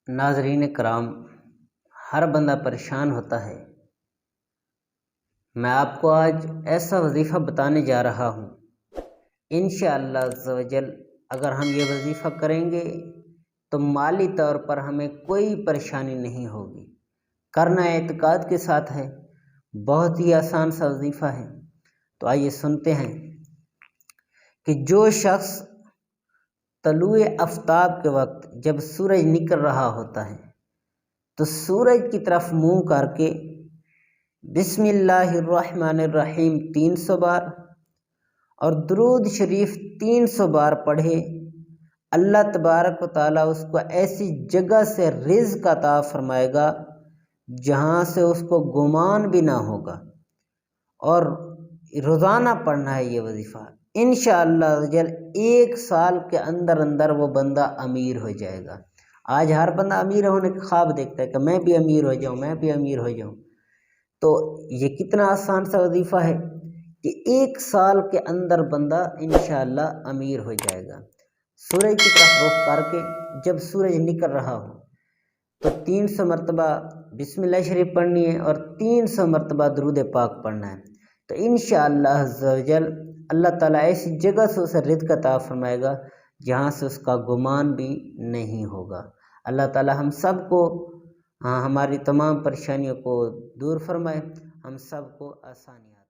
ناظرین کرام، ہر بندہ پریشان ہوتا ہے۔ میں آپ کو آج ایسا وظیفہ بتانے جا رہا ہوں، انشاءاللہ عز و جل اگر ہم یہ وظیفہ کریں گے تو مالی طور پر ہمیں کوئی پریشانی نہیں ہوگی۔ کرنا اعتقاد کے ساتھ ہے، بہت ہی آسان سا وظیفہ ہے۔ تو آئیے سنتے ہیں کہ جو شخص طلوع آفتاب کے وقت جب سورج نکل رہا ہوتا ہے تو سورج کی طرف منہ کر کے بسم اللہ الرحمن الرحیم 300 بار اور درود شریف 300 بار پڑھے، اللہ تبارک و تعالیٰ اس کو ایسی جگہ سے رزق عطا فرمائے گا جہاں سے اس کو گمان بھی نہ ہوگا۔ اور روزانہ پڑھنا ہے یہ وظیفہ، انشاءاللہ جل 1 سال کے اندر اندر وہ بندہ امیر ہو جائے گا۔ آج ہر بندہ امیر ہونے کے خواب دیکھتا ہے کہ میں بھی امیر ہو جاؤں، میں بھی امیر ہو جاؤں۔ تو یہ کتنا آسان سا وظیفہ ہے کہ 1 سال کے اندر بندہ انشاءاللہ امیر ہو جائے گا۔ سورج کی طرف رخ کر کے جب سورج نکل رہا ہو تو 300 مرتبہ بسم اللہ شریف پڑھنی ہے اور 300 مرتبہ درود پاک پڑھنا ہے۔ تو انشاءاللہ عز و جل اللہ تعالیٰ ایسی جگہ سے اسے رزق عطا فرمائے گا جہاں سے اس کا گمان بھی نہیں ہوگا۔ اللہ تعالیٰ ہم سب کو ہماری تمام پریشانیوں کو دور فرمائے، ہم سب کو آسانیاں